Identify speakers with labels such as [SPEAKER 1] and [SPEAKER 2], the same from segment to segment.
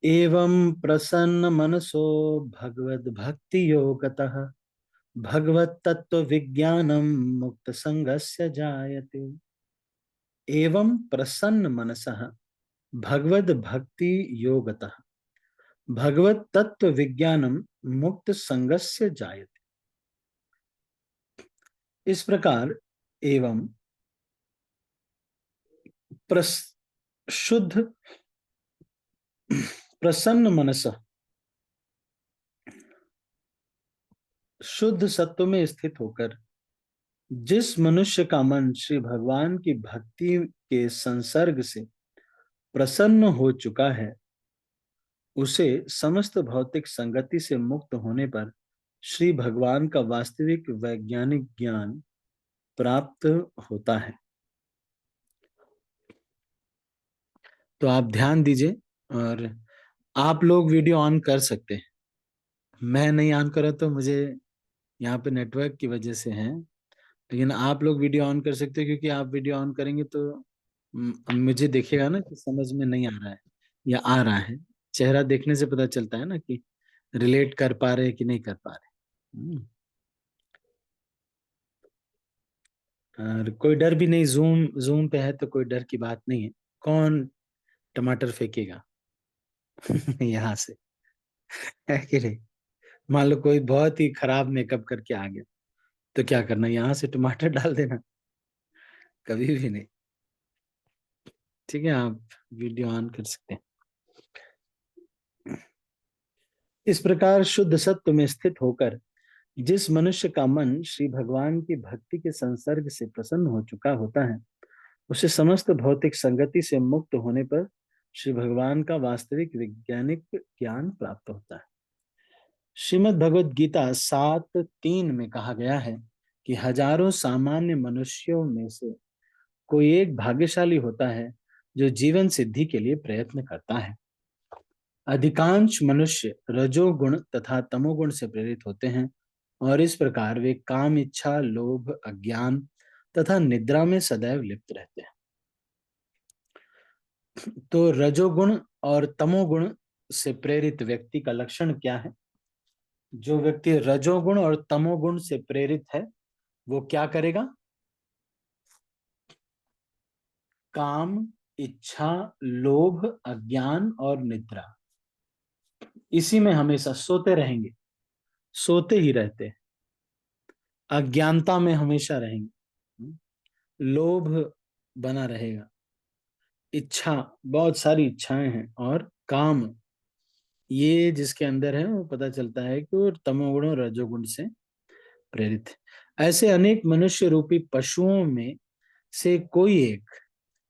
[SPEAKER 1] एवं प्रसन्न मनसो भगवद भक्ति योगतः भगवत तत्व विज्ञानम मुक्त संगस्य जायते। एवं प्रसन्न मनसः भगवद भक्ति योगतः भगवत तत्व विज्ञानम मुक्त संगस्य जायते। इस प्रकार एवं शुद्ध प्रसन्न मनस शुद्ध सत्व में स्थित होकर जिस मनुष्य का मन श्री भगवान की भक्ति के संसर्ग से प्रसन्न हो चुका है, उसे समस्त भौतिक संगति से मुक्त होने पर श्री भगवान का वास्तविक वैज्ञानिक ज्ञान प्राप्त होता है। तो आप ध्यान दीजिए, और आप लोग वीडियो ऑन कर सकते हैं। मैं नहीं ऑन करा तो मुझे यहाँ पे नेटवर्क की वजह से है, लेकिन आप लोग वीडियो ऑन कर सकते हैं, क्योंकि आप वीडियो ऑन करेंगे तो मुझे दिखेगा ना कि समझ में नहीं आ रहा है या आ रहा है। चेहरा देखने से पता चलता है ना कि रिलेट कर पा रहे हैं कि नहीं कर पा रहे। और कोई डर भी नहीं, जूम जूम पे है तो कोई डर की बात नहीं है। कौन टमाटर फेंकेगा यहाँ से, है कि नहीं? मान लो कोई बहुत ही खराब मेकअप करके आ गया, तो क्या करना, यहाँ से टमाटर डाल देना? कभी भी नहीं। ठीक है, आप वीडियो ऑन कर सकते हैं। इस प्रकार शुद्ध सत्व में स्थित होकर जिस मनुष्य का मन श्री भगवान की भक्ति के संसर्ग से प्रसन्न हो चुका होता है, उसे समस्त भौतिक संगति से मुक्त होने पर श्री भगवान का वास्तविक वैज्ञानिक ज्ञान प्राप्त होता है। श्रीमद् भगवद गीता 7:3 में कहा गया है कि हजारों सामान्य मनुष्यों में से कोई एक भाग्यशाली होता है जो जीवन सिद्धि के लिए प्रयत्न करता है। अधिकांश मनुष्य रजोगुण तथा तमोगुण से प्रेरित होते हैं, और इस प्रकार वे काम, इच्छा, लोभ, अज्ञान तथा निद्रा में सदैव लिप्त रहते हैं। तो रजोगुण और तमोगुण से प्रेरित व्यक्ति का लक्षण क्या है? जो व्यक्ति रजोगुण और तमोगुण से प्रेरित है, वो क्या करेगा? काम, इच्छा, लोभ, अज्ञान और निद्रा, इसी में हमेशा सोते रहेंगे, सोते ही रहते हैं। अज्ञानता में हमेशा रहेंगे, लोभ बना रहेगा, इच्छा, बहुत सारी इच्छाएं हैं, और काम, ये जिसके अंदर है वो पता चलता है कि वो तमोगुण और रजोगुण से प्रेरित है। ऐसे अनेक मनुष्य रूपी पशुओं में से कोई एक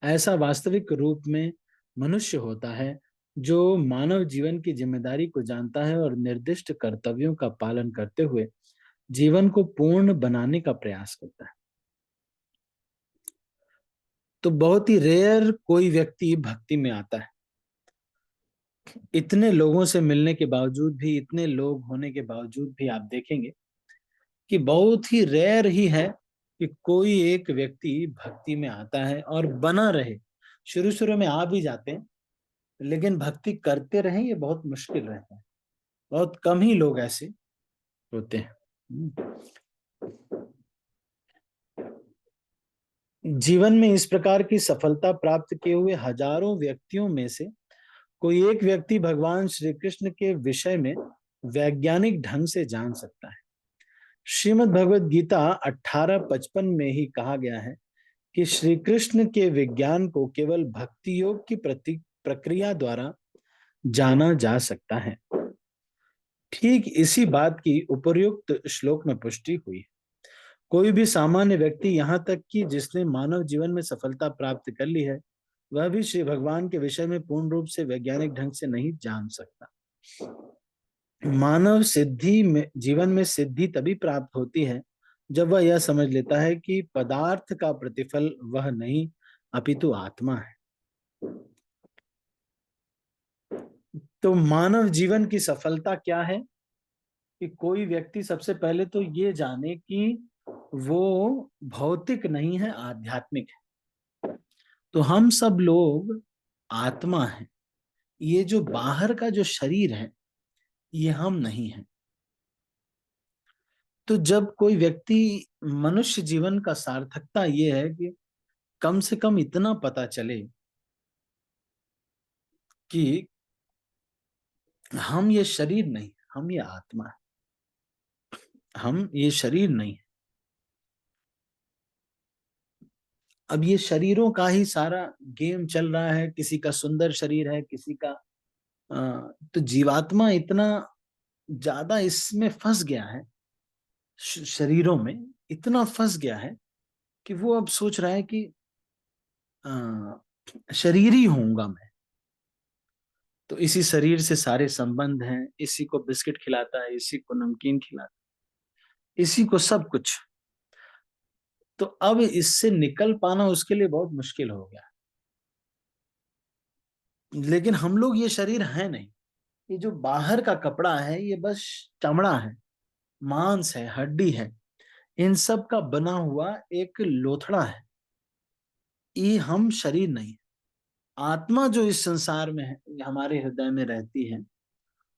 [SPEAKER 1] ऐसा वास्तविक रूप में मनुष्य होता है जो मानव जीवन की जिम्मेदारी को जानता है और निर्दिष्ट कर्तव्यों का पालन करते हुए जीवन को पूर्ण बनाने का प्रयास करता है। तो बहुत ही रेयर कोई व्यक्ति भक्ति में आता है। इतने लोगों से मिलने के बावजूद भी, इतने लोग होने के बावजूद भी आप देखेंगे कि बहुत ही रेयर ही है कि कोई एक व्यक्ति भक्ति में आता है और बना रहे। शुरू शुरू में आ भी जाते हैं, लेकिन भक्ति करते रहें ये बहुत मुश्किल रहता है। बहुत कम ही लोग ऐसे होते हैं। जीवन में इस प्रकार की सफलता प्राप्त किए हुए हजारों व्यक्तियों में से कोई एक व्यक्ति भगवान श्री कृष्ण के विषय में वैज्ञानिक ढंग से जान सकता है। श्रीमद् भगवद गीता 18:55 में ही कहा गया है कि श्री कृष्ण के विज्ञान को केवल भक्ति योग की प्रक्रिया द्वारा जाना जा सकता है। ठीक इसी बात की उपर्युक्त श्लोक में पुष्टि हुई। कोई भी सामान्य व्यक्ति, यहाँ तक कि जिसने मानव जीवन में सफलता प्राप्त कर ली है, वह भी श्री भगवान के विषय में पूर्ण रूप से वैज्ञानिक ढंग से नहीं जान सकता। मानव सिद्धि में, जीवन में सिद्धि तभी प्राप्त होती है जब वह यह समझ लेता है कि पदार्थ का प्रतिफल वह नहीं अपितु आत्मा है। तो मानव जीवन की सफलता क्या है कि कोई व्यक्ति सबसे पहले तो ये जाने कि वो भौतिक नहीं है, आध्यात्मिक है। तो हम सब लोग आत्मा हैं, ये जो बाहर का जो शरीर है ये हम नहीं है। तो जब कोई व्यक्ति, मनुष्य जीवन का सार्थकता ये है कि कम से कम इतना पता चले कि हम ये शरीर नहीं, हम ये आत्मा है, हम ये शरीर नहीं है। अब ये शरीरों का ही सारा गेम चल रहा है, किसी का सुंदर शरीर है, किसी का तो जीवात्मा इतना ज्यादा इसमें फंस गया है, शरीरों में इतना फंस गया है कि वो अब सोच रहा है कि शरीर ही होऊंगा मैं। तो इसी शरीर से सारे संबंध हैं, इसी को बिस्किट खिलाता है, इसी को नमकीन खिलाता है, इसी को सब कुछ। तो अब इससे निकल पाना उसके लिए बहुत मुश्किल हो गया। लेकिन हम लोग ये शरीर है नहीं। ये जो बाहर का कपड़ा है ये बस चमड़ा है, मांस है, हड्डी है, इन सब का बना हुआ एक लोथड़ा है। ये हम शरीर नहीं। आत्मा जो इस संसार में है, हमारे हृदय में रहती है,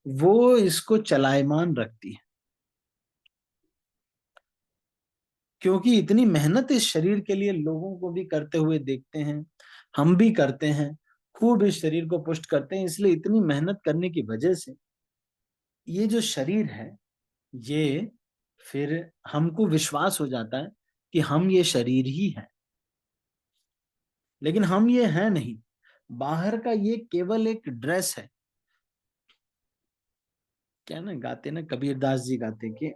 [SPEAKER 1] वो इसको चलायमान रखती है। क्योंकि इतनी मेहनत इस शरीर के लिए लोगों को भी करते हुए देखते हैं, हम भी करते हैं, खूब इस शरीर को पुष्ट करते हैं। इसलिए इतनी मेहनत करने की वजह से ये जो शरीर है, ये फिर हमको विश्वास हो जाता है कि हम ये शरीर ही है। लेकिन हम ये है नहीं। बाहर का ये केवल एक ड्रेस है। क्या ना गाते ना, कबीरदास जी गाते कि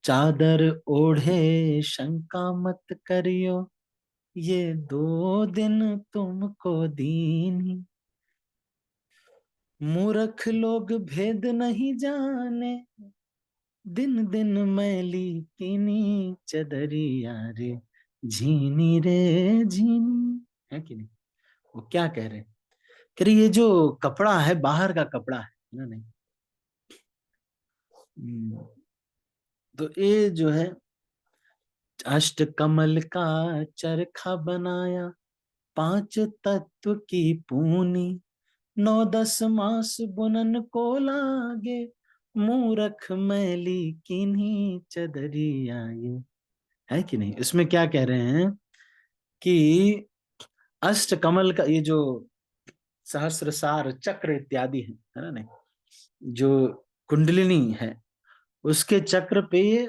[SPEAKER 1] चादर ओढ़े शंका मत करियो, ये 2 दिन तुमको दीनी। मूर्ख लोग भेद नहीं जाने, दिन दिन मैली कीनी चदरिया रे, झीनी रे झीनी। है कि नहीं? वो क्या कह रहे हैं? कह रहे ये जो कपड़ा है बाहर का कपड़ा है ना, नहीं। तो ये जो है, अष्ट कमल का चरखा बनाया, 5 तत्व की पूनी, 9-10 मास बुनन को लागे, मूरख मैली किन्हीं चदरिया ये। है कि नहीं? इसमें क्या कह रहे हैं कि अष्ट कमल का ये जो सहस्त्र सार चक्र इत्यादि है ना, नहीं, जो कुंडलिनी है, उसके चक्र पे ये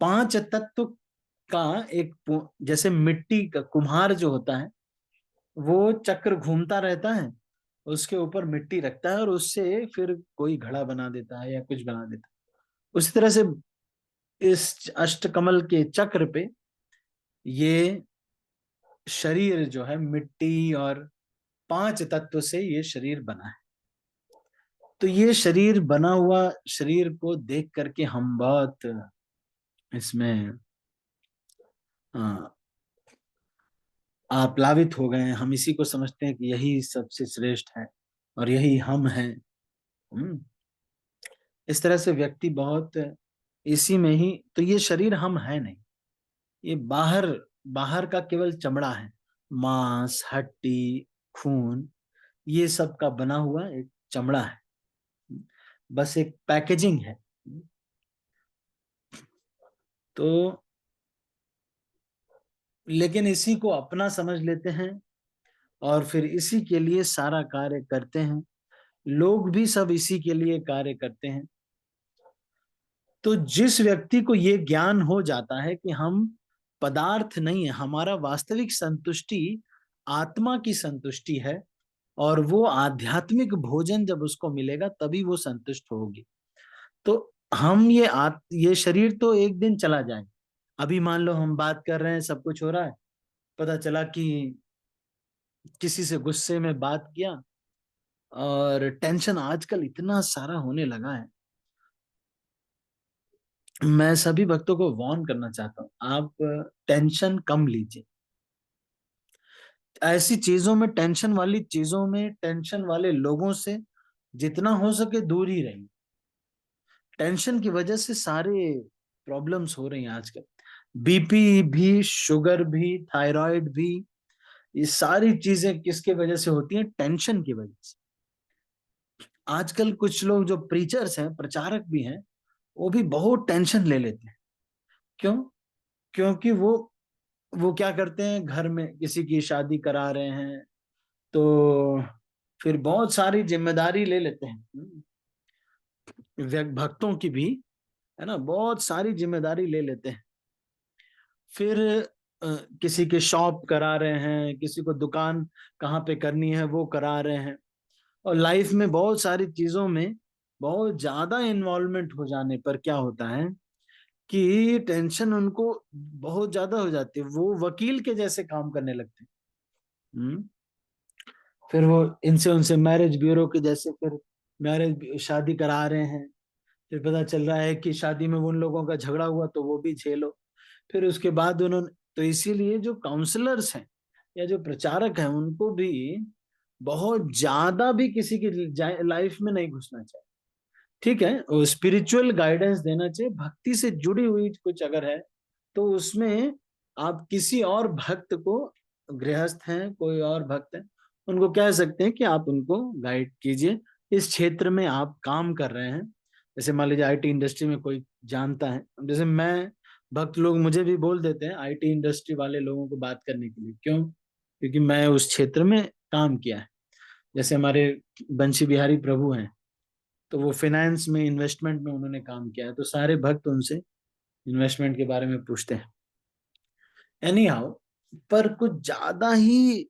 [SPEAKER 1] 5 तत्व का एक जैसे मिट्टी का कुम्हार जो होता है, वो चक्र घूमता रहता है, उसके ऊपर मिट्टी रखता है और उससे फिर कोई घड़ा बना देता है या कुछ बना देता है। उसी तरह से इस अष्टकमल के चक्र पे ये शरीर जो है मिट्टी और 5 तत्व से ये शरीर बना है। तो ये शरीर बना हुआ शरीर को देख करके हम बहुत इसमें आप्लावित हो गए हैं। हम इसी को समझते हैं कि यही सबसे श्रेष्ठ है और यही हम हैं। इस तरह से व्यक्ति बहुत इसी में ही, तो ये शरीर हम है नहीं। ये बाहर बाहर का केवल चमड़ा है, मांस, हड्डी, खून, ये सब का बना हुआ एक चमड़ा है, बस एक पैकेजिंग है। तो लेकिन इसी को अपना समझ लेते हैं और फिर इसी के लिए सारा कार्य करते हैं। लोग भी सब इसी के लिए कार्य करते हैं। तो जिस व्यक्ति को ये ज्ञान हो जाता है कि हम पदार्थ नहीं है, हमारा वास्तविक संतुष्टि आत्मा की संतुष्टि है, और वो आध्यात्मिक भोजन जब उसको मिलेगा तभी वो संतुष्ट होगी। तो हम ये शरीर तो एक दिन चला जाए। अभी मान लो हम बात कर रहे हैं, सब कुछ हो रहा है, पता चला कि किसी से गुस्से में बात किया, और टेंशन आजकल इतना सारा होने लगा है। मैं सभी भक्तों को वार्न करना चाहता हूँ, आप टेंशन कम लीजिए। ऐसी चीजों में, टेंशन वाली चीजों में, टेंशन वाले लोगों से जितना हो सके दूर ही रहिए। टेंशन की वजह से सारे प्रॉब्लम्स हो रही हैं आजकल। बीपी भी, शुगर भी, थायराइड भी, ये सारी चीजें किसके वजह से होती हैं? टेंशन की वजह से। आजकल कुछ लोग जो प्रीचर्स हैं, प्रचारक भी हैं, वो भी बहुत टेंशन ले लेते हैं। क्यों? क्योंकि वो क्या करते हैं, घर में किसी की शादी करा रहे हैं तो फिर बहुत सारी जिम्मेदारी ले लेते हैं, भक्तों की भी, है ना, बहुत सारी जिम्मेदारी ले लेते हैं। फिर अ, किसी के शॉप करा रहे हैं, किसी को दुकान कहाँ पे करनी है वो करा रहे हैं, और लाइफ में बहुत सारी चीजों में बहुत ज्यादा इन्वॉल्वमेंट हो जाने पर क्या होता है कि टेंशन उनको बहुत ज्यादा हो जाती है, वो वकील के जैसे काम करने लगते हैं। फिर वो इनसे उनसे मैरिज ब्यूरो के जैसे फिर मैरिज शादी करा रहे हैं, फिर पता चल रहा है कि शादी में उन लोगों का झगड़ा हुआ तो वो भी झेलो। फिर उसके बाद उन्होंने, तो इसीलिए जो काउंसलर्स हैं या जो प्रचारक हैं उनको भी बहुत ज्यादा भी किसी की लाइफ में नहीं घुसना चाहिए। ठीक है, वो स्पिरिचुअल गाइडेंस देना चाहिए, भक्ति से जुड़ी हुई कुछ अगर है तो उसमें आप किसी और भक्त को, गृहस्थ हैं कोई और भक्त हैं, उनको कह सकते हैं कि आप उनको गाइड कीजिए। इस क्षेत्र में आप काम कर रहे हैं, जैसे मान लीजिए आईटी इंडस्ट्री में कोई जानता है, जैसे मैं, भक्त लोग मुझे भी बोल देते हैं आईटी इंडस्ट्री वाले लोगों को बात करने के लिए। क्यों? क्योंकि मैं उस क्षेत्र में काम किया है। जैसे हमारे बंशी बिहारी प्रभु हैं, तो वो फाइनेंस में, इन्वेस्टमेंट में उन्होंने काम किया है, तो सारे भक्त उनसे इन्वेस्टमेंट के बारे में पूछते हैं। एनी हाउ, पर कुछ ज्यादा ही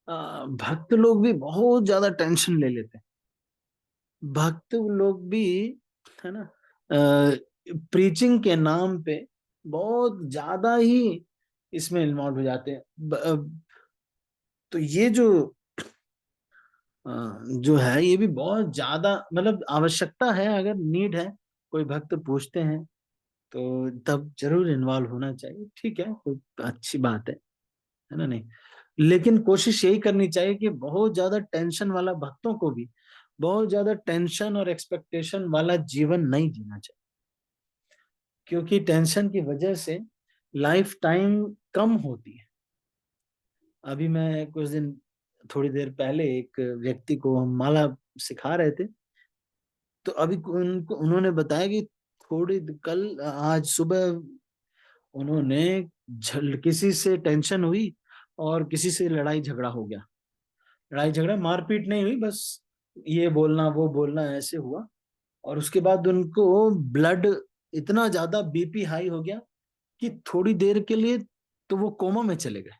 [SPEAKER 1] भक्त लोग भी बहुत ज्यादा टेंशन ले लेते हैं। भक्त लोग भी, है ना, प्रीचिंग के नाम पे बहुत ज्यादा ही इसमें इन्वॉल्व हो जाते हैं। तो ये जो है ये भी बहुत ज्यादा, मतलब आवश्यकता है, अगर नीड है, कोई भक्त पूछते हैं तो तब जरूर इन्वॉल्व होना चाहिए। ठीक है, कोई अच्छी बात है ना, नहीं। लेकिन कोशिश यही करनी चाहिए कि बहुत ज्यादा टेंशन वाला, भक्तों को भी बहुत ज्यादा टेंशन और एक्सपेक्टेशन वाला जीवन नहीं जीना चाहिए, क्योंकि टेंशन की वजह से लाइफ टाइम कम होती है। अभी मैं कुछ दिन, थोड़ी देर पहले एक व्यक्ति को हम माला सिखा रहे थे, तो अभी उनको उन्होंने बताया कि थोड़ी कल, आज सुबह उन्होंने किसी से टेंशन हुई और किसी से लड़ाई झगड़ा हो गया। लड़ाई झगड़ा, मारपीट नहीं हुई, बस ये बोलना वो बोलना ऐसे हुआ, और उसके बाद उनको ब्लड, इतना ज्यादा बीपी हाई हो गया कि थोड़ी देर के लिए तो वो कोमा में चले गए।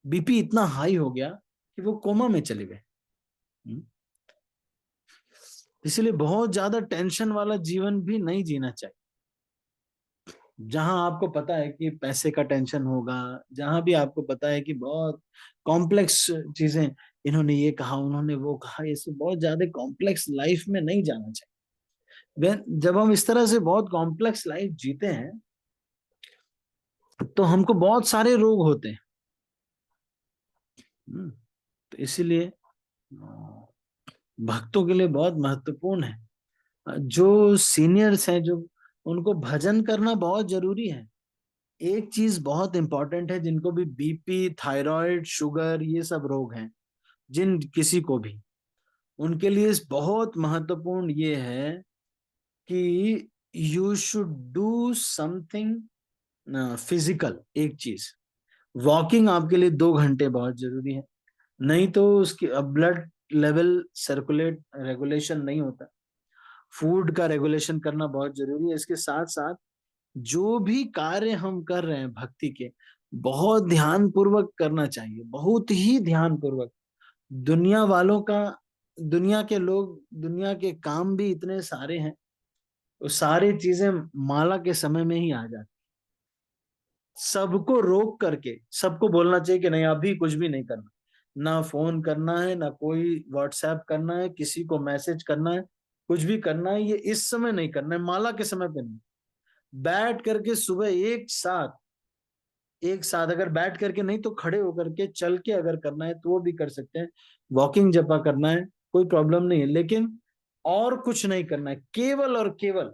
[SPEAKER 1] बीपी इतना हाई हो गया कि वो कोमा में चले गए। हम्म। इसलिए बहुत ज्यादा टेंशन वाला जीवन भी नहीं जीना चाहिए। जहां आपको पता है कि पैसे का टेंशन होगा, जहां भी आपको पता है कि बहुत कॉम्प्लेक्स चीजें, इन्होंने ये कहा उन्होंने वो कहा, ये सब बहुत ज्यादा कॉम्प्लेक्स लाइफ में नहीं जाना चाहिए। जब हम इस तरह से बहुत कॉम्प्लेक्स लाइफ जीते हैं तो हमको बहुत सारे रोग होते हैं। तो इसीलिए भक्तों के लिए बहुत महत्वपूर्ण है, जो सीनियर्स हैं, जो, उनको भजन करना बहुत जरूरी है। एक चीज बहुत इंपॉर्टेंट है, जिनको भी बीपी, थायराइड, शुगर, ये सब रोग हैं, जिन किसी को भी, उनके लिए बहुत महत्वपूर्ण ये है कि you should do something physical. एक चीज, वॉकिंग आपके लिए 2 घंटे बहुत जरूरी है, नहीं तो उसकी ब्लड लेवल सर्कुलेट, रेगुलेशन नहीं होता। फूड का रेगुलेशन करना बहुत जरूरी है। इसके साथ साथ जो भी कार्य हम कर रहे हैं भक्ति के, बहुत ध्यान पूर्वक करना चाहिए, बहुत ही ध्यान पूर्वक। दुनिया वालों का, दुनिया के लोग, दुनिया के काम भी इतने सारे हैं, वो सारी चीजें माला के समय में ही आ जाती। सबको रोक करके सबको बोलना चाहिए कि नहीं, अभी कुछ भी नहीं करना, ना फोन करना है, ना कोई व्हाट्सएप करना है, किसी को मैसेज करना है, कुछ भी करना है ये इस समय नहीं करना है, माला के समय पे नहीं। बैठ करके सुबह एक साथ अगर बैठ करके नहीं तो खड़े होकर के, चल के अगर करना है तो वो भी कर सकते हैं। वॉकिंग जपा करना है, कोई प्रॉब्लम नहीं है, लेकिन और कुछ नहीं करना है, केवल और केवल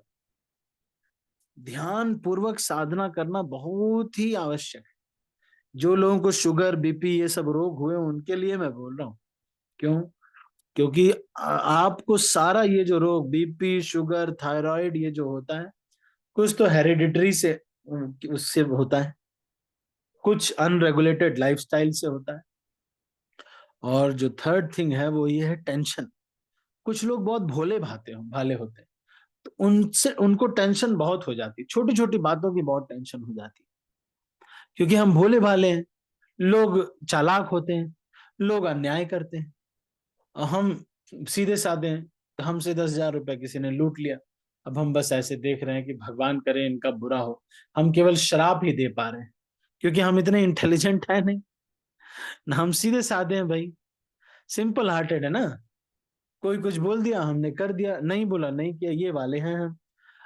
[SPEAKER 1] ध्यान पूर्वक साधना करना बहुत ही आवश्यक है। जो लोगों को शुगर बीपी ये सब रोग हुए उनके लिए मैं बोल रहा हूँ। क्यों? क्योंकि आपको सारा ये जो रोग बीपी शुगर थायराइड ये जो होता है, कुछ तो हेरिडिटरी से उससे होता है, कुछ अनरेगुलेटेड लाइफस्टाइल से होता है, और जो थर्ड थिंग है वो ये है टेंशन। कुछ लोग बहुत भोले भाते हो भाले होते हैं, तो उनसे उनको टेंशन बहुत हो जाती है, छोटी छोटी बातों की बहुत टेंशन हो जाती है, क्योंकि हम भोले भाले हैं। लोग चालाक होते हैं, लोग अन्याय करते हैं, और हम सीधे साधे हैं। तो हमसे 10,000 रुपए किसी ने लूट लिया, अब हम बस ऐसे देख रहे हैं कि भगवान करे इनका बुरा हो। हम केवल श्राप ही दे पा रहे हैं, क्योंकि हम इतने इंटेलिजेंट है नहीं ना, हम सीधे साधे हैं भाई, सिंपल हार्टेड है ना। कोई कुछ बोल दिया हमने कर दिया, नहीं बोला नहीं किया, ये वाले हैं हम।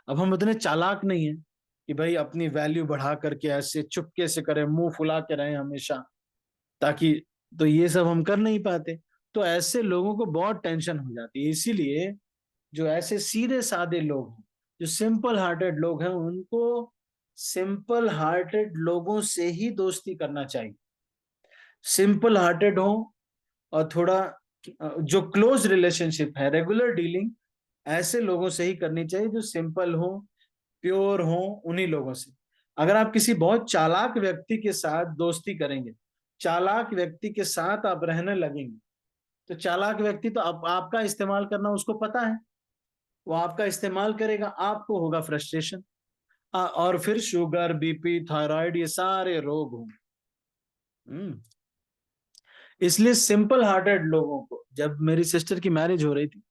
[SPEAKER 1] अब हम उतने चालाक नहीं है कि भाई अपनी वैल्यू बढ़ा करके ऐसे चुपके से करें, मुंह फुला के रहें हमेशा, ताकि, तो ये सब हम कर नहीं पाते। तो ऐसे लोगों को बहुत टेंशन हो जाती है, इसीलिए जो ऐसे सीधे साधे लोग हैं, जो सिंपल हार्टेड लोग हैं, उनको सिंपल हार्टेड लोगों से ही दोस्ती करना चाहिए। सिंपल हार्टेड हो, और थोड़ा जो क्लोज रिलेशनशिप है, रेगुलर डीलिंग, ऐसे लोगों से ही करनी चाहिए जो सिंपल हो, प्योर हो, उन्हीं लोगों से। अगर आप किसी बहुत चालाक व्यक्ति के साथ दोस्ती करेंगे, चालाक व्यक्ति के साथ आप रहने लगेंगे, तो चालाक व्यक्ति तो आपका इस्तेमाल करना उसको पता है, वो आपका इस्तेमाल करेगा, आपको होगा फ्रस्ट्रेशन, और फिर शुगर बीपी थायराइड ये सारे रोग होंगे। हम्म। इसलिए सिंपल हार्टेड लोगों को, जब मेरी सिस्टर की मैरिज हो रही थी,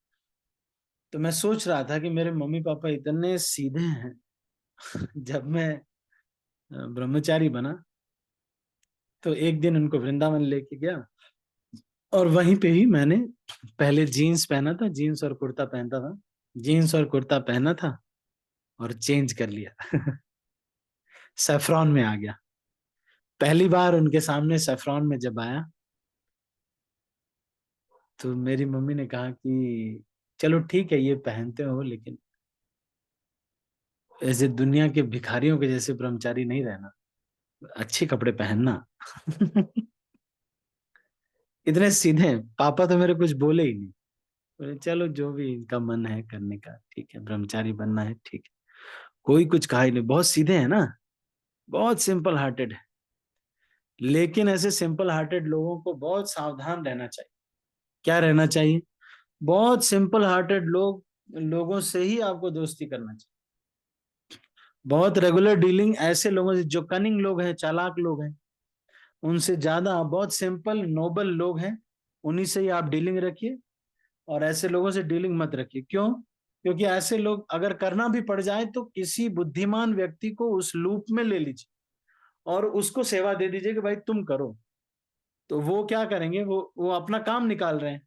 [SPEAKER 1] तो मैं सोच रहा था कि मेरे मम्मी पापा इतने सीधे हैं। जब मैं ब्रह्मचारी बना, तो एक दिन उनको वृंदावन लेके गया, और वहीं पे ही मैंने पहले जीन्स पहना था, जीन्स और कुर्ता पहनता था, जीन्स और कुर्ता पहना था, और चेंज कर लिया। सेफ्रॉन में आ गया। पहली बार उनके सामने सेफ्रॉन में जब आया, तो मेरी मम्मी ने कहा कि चलो ठीक है ये पहनते हो, लेकिन ऐसे दुनिया के भिखारियों के जैसे ब्रह्मचारी नहीं रहना, अच्छे कपड़े पहनना। इतने सीधे हैं। पापा तो मेरे कुछ बोले ही नहीं, बोले चलो जो भी इनका मन है करने का ठीक है, ब्रह्मचारी बनना है ठीक है। कोई कुछ कहा ही नहीं, बहुत सीधे हैं ना, बहुत सिंपल हार्टेड है। लेकिन ऐसे सिंपल हार्टेड लोगों को बहुत सावधान रहना चाहिए। क्या रहना चाहिए? बहुत सिंपल हार्टेड लोगों से ही आपको दोस्ती करना चाहिए। बहुत रेगुलर डीलिंग ऐसे लोगों से, जो कनिंग लोग हैं, चालाक लोग हैं, उनसे ज्यादा बहुत सिंपल नोबल लोग हैं, उन्हीं से ही आप डीलिंग रखिए। और ऐसे लोगों से डीलिंग मत रखिए। क्यों? क्योंकि ऐसे लोग अगर करना भी पड़ जाए तो किसी बुद्धिमान व्यक्ति को उस लूप में ले लीजिए, और उसको सेवा दे दीजिए कि भाई तुम करो। तो वो क्या करेंगे, वो अपना काम निकाल रहे हैं,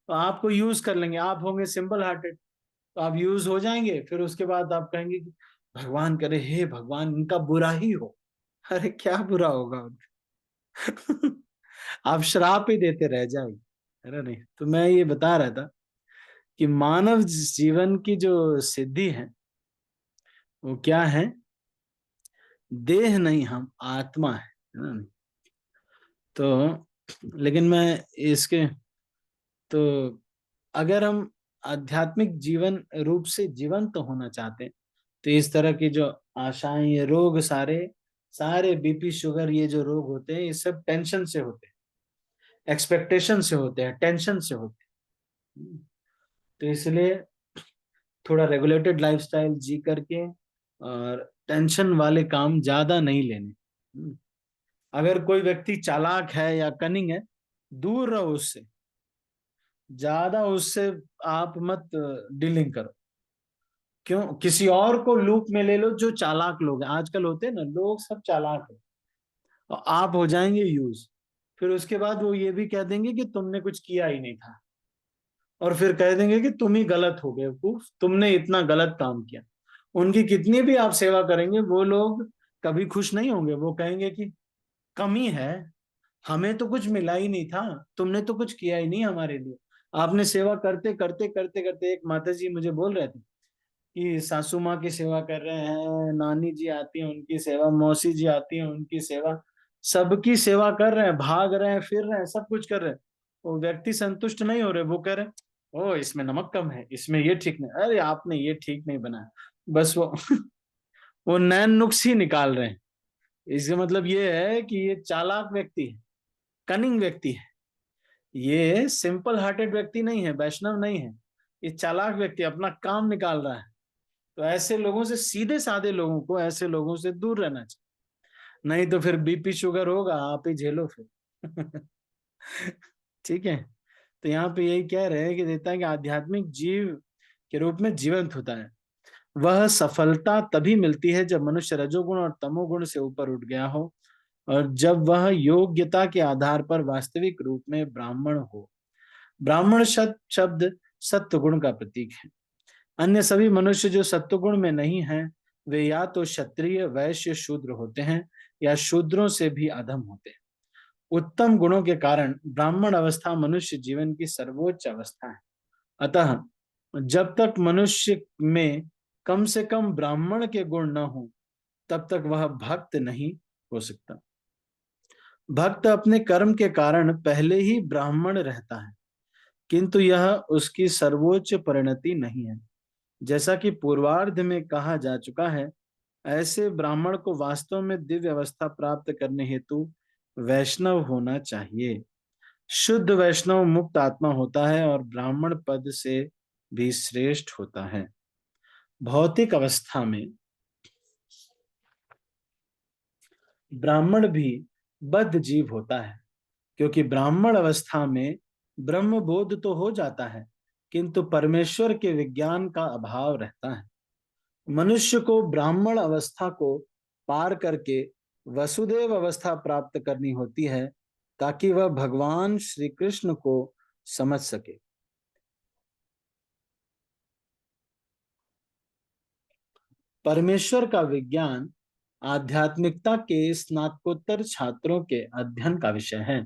[SPEAKER 1] तो आपको यूज कर लेंगे। आप होंगे सिंपल हार्टेड, तो आप यूज हो जाएंगे, फिर उसके बाद आप कहेंगे कि भगवान करे, हे भगवान इनका बुरा ही हो। अरे क्या बुरा होगा उनका? आप श्राप ही देते रह जाओगे। अरे नहीं, तो मैं ये बता रहा था कि मानव जीवन की जो सिद्धि है वो क्या है? देह नहीं, हम आत्मा है ना? तो लेकिन मैं इसके, तो अगर हम आध्यात्मिक जीवन रूप से जीवंत तो होना चाहते हैं, तो इस तरह की जो आशाएं, ये रोग सारे सारे बीपी शुगर ये जो रोग होते हैं, ये सब टेंशन से होते हैं, एक्सपेक्टेशन से होते हैं, टेंशन से होते हैं। तो इसलिए थोड़ा रेगुलेटेड लाइफस्टाइल जी करके, और टेंशन वाले काम ज्यादा नहीं लेने। अगर कोई व्यक्ति चालाक है या कनिंग है, दूर रहो उससे, ज्यादा उससे आप मत डीलिंग करो। क्यों? किसी और को लूप में ले लो, जो चालाक लोग हैं, आजकल होते हैं ना लोग सब चालाक है, और आप हो जाएंगे यूज। फिर उसके बाद वो ये भी कह देंगे कि तुमने कुछ किया ही नहीं था, और फिर कह देंगे कि तुम ही गलत हो गए, तुमने इतना गलत काम किया। उनकी कितनी भी आप सेवा करेंगे, वो लोग कभी खुश नहीं होंगे। वो कहेंगे कि कमी है, हमें तो कुछ मिला ही नहीं था, तुमने तो कुछ किया ही नहीं हमारे लिए। आपने सेवा करते करते करते करते, एक माता जी मुझे बोल रहे थे कि सासू माँ की सेवा कर रहे हैं, नानी जी आती है उनकी सेवा, मौसी जी आती है उनकी सेवा, सबकी सेवा कर रहे हैं, भाग रहे हैं, फिर रहे हैं, सब कुछ कर रहे हैं, वो व्यक्ति संतुष्ट नहीं हो रहे, वो कह रहे हैं, ओ इसमें नमक कम है, इसमें ये ठीक नहीं, अरे आपने ये ठीक नहीं बनाया, बस वो वो नैन नुक्स ही निकाल रहे हैं। इसका मतलब ये है कि ये चालाक व्यक्ति है, कनिंग व्यक्ति है, ये सिंपल हार्टेड व्यक्ति नहीं है, वैष्णव नहीं है, ये चालाक व्यक्ति अपना काम निकाल रहा है। तो ऐसे लोगों से, सीधे साधे लोगों को, ऐसे लोगों से दूर रहना चाहिए, नहीं तो फिर बीपी शुगर होगा, आप ही झेलो फिर। ठीक है। तो यहाँ पे यही कह रहे हैं कि देता है कि आध्यात्मिक जीव के रूप में जीवंत होता है। वह सफलता तभी मिलती है जब मनुष्य रजोगुण और तमोगुण से ऊपर उठ गया हो, और जब वह योग्यता के आधार पर वास्तविक रूप में ब्राह्मण हो। ब्राह्मण शब्द सत्व गुण का प्रतीक है। अन्य सभी मनुष्य जो सत्व गुण में नहीं हैं, वे या तो क्षत्रिय, वैश्य, शूद्र होते हैं, या शूद्रों से भी अधम होते हैं। उत्तम गुणों के कारण ब्राह्मण अवस्था मनुष्य जीवन की सर्वोच्च अवस्था है। अतः जब तक मनुष्य में कम से कम ब्राह्मण के गुण न हो, तब तक वह भक्त नहीं हो सकता। भक्त अपने कर्म के कारण पहले ही ब्राह्मण रहता है, किंतु यह उसकी सर्वोच्च परिणति नहीं है। जैसा कि पूर्वार्ध में कहा जा चुका है, ऐसे ब्राह्मण को वास्तव में दिव्य अवस्था प्राप्त करने हेतु वैष्णव होना चाहिए। शुद्ध वैष्णव मुक्त आत्मा होता है और ब्राह्मण पद से भी श्रेष्ठ होता है। भौतिक अवस्था में ब्राह्मण भी बद्ध जीव होता है, क्योंकि ब्राह्मण अवस्था में ब्रह्म बोध तो हो जाता है, किंतु परमेश्वर के विज्ञान का अभाव रहता है। मनुष्य को ब्राह्मण अवस्था को पार करके वसुदेव अवस्था प्राप्त करनी होती है, ताकि वह भगवान श्री कृष्ण को समझ सके। परमेश्वर का विज्ञान आध्यात्मिकता के स्नातकोत्तर छात्रों के अध्ययन का विषय है।